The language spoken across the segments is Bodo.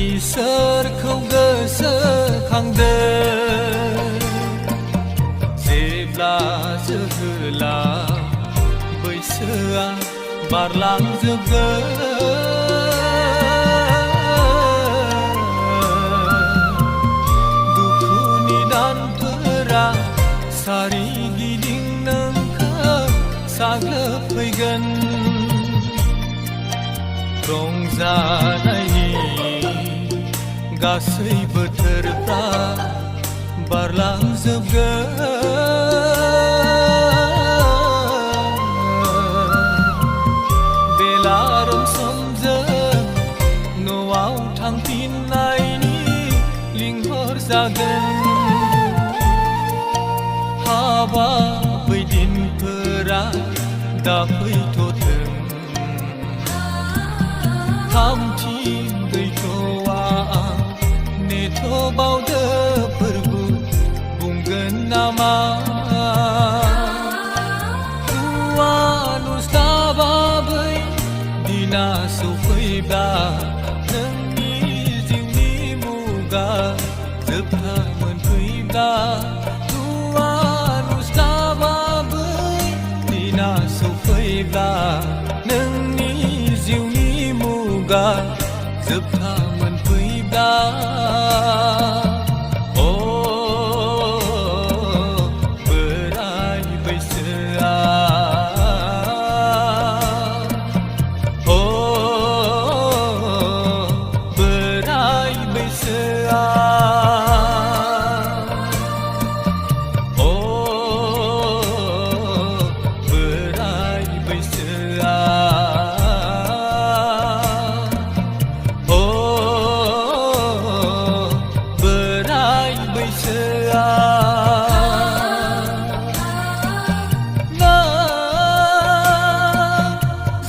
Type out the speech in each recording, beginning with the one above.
इसोरखौ गोसोखांदों जेब्ला जोहोलाव बैसोआ बारलांजोबगोन दुखुनि दानफोरा सारिगिदिं नोंखौ साग्लोबफैगोन रंजानायनि गासै बोथोरफ्रा बारलांजोबगोन बेलारोम समजों न'आव थांफिननायनि लिंहर जागोन हाबा बै दिनफोरा दा फैथ'थों थामथिं गैथ'आ नेथ'बावदो फोरबो बुंगोन नामा हुवा नुस्लाबा बै दिना सफैब्ला नोंनि जिउनि मुगा जोबथा मोनफैब्ला हुवा नुस्लाबा बै दिना सफैब्ला नोंनि जिउनि मुगा जोबथा मोनफैब्ला बोराय बैसोआ बोराय बैसोआ बोराय बैसोआ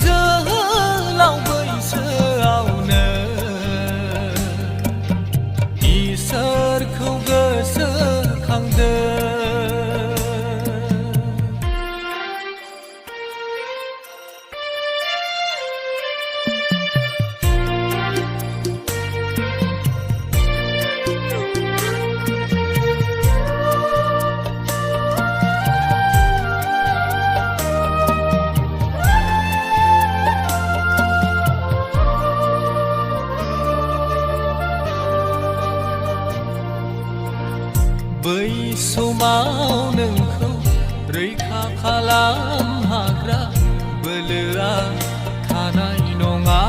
जोहोलाव बैसोआवनो इसोरखौ गोसोखांदों बै समाव नोंखौ रैखा खालाम हाग्रा बोलोआ थानाय नङा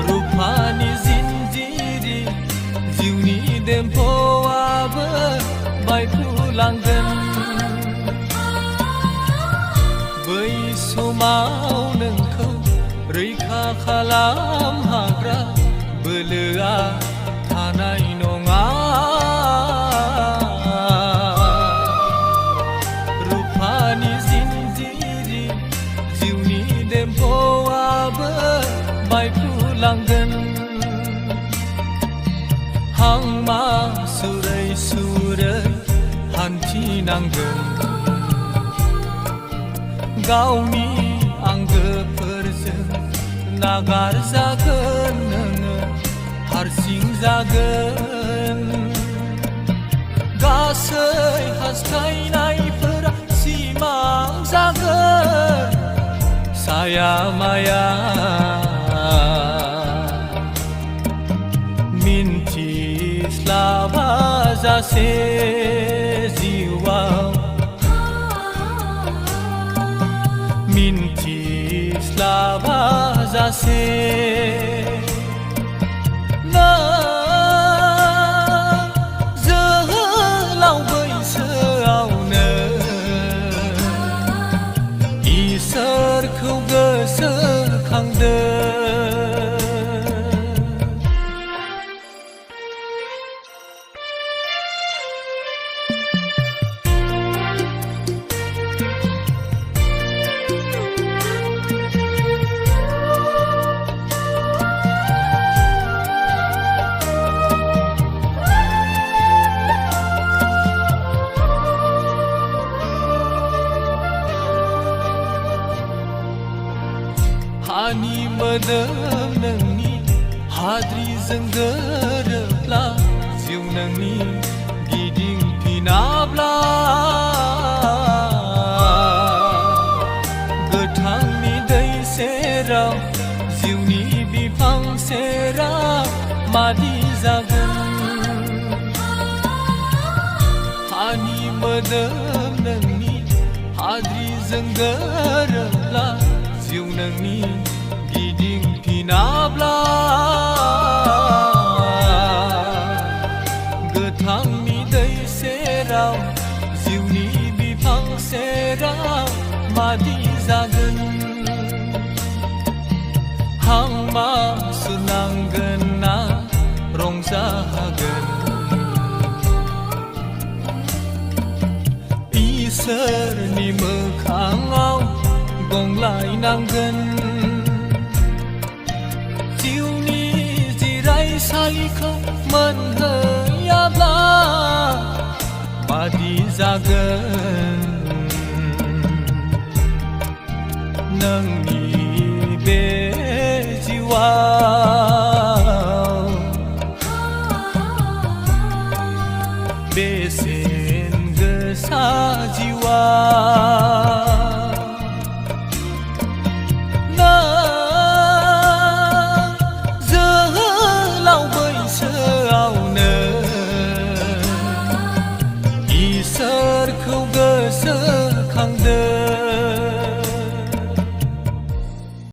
रुफानि जिनजिरि जिउनि देम्फौआबो बायफ्रुलांगोन बै समाव नोंखौ रैखा खालाम हाग्रा बोलोआ थानाय नङा रुफानि जिनजिरि जिउनि देम्फौआबो बायफ्रुलांगोन हांमा सुरै सुरै हान्थिनांगोन गावनि आंगोफोरजों नागारजागोन नोङो हारसिं जागोन गासै हास्थायनायफोरा सिमां जागोन साया माया मिन्थिस्लाबा जासे जिउआव मिन्थिस्लाबा जासे नों मोदोम नोंनि हाद्रिजों गोरोबला जिउ नोंनि गिदिंफिनाब्ला गोथांनि दै सेराव जिउनि बिफां सेराव मादि जागोन हानि मोदोम नोंनि हाद्रिजों गोरोबला जिउ नोंनि गिदिंफिनाब्ला गोथांनि दै सेराव जिउनि बिफां सेराव मादि जागोन हां मा सुनांगोन ना रंजाहागोन इसोरनि मोखाङाव गंलायनांगोन जिउनि जिरायसालिखौ मोनहैयाब्ला मादि जागोन नोंनि बे जिउआव बेसेन गोसा जिउआ इसोरखौ गोसोखांदों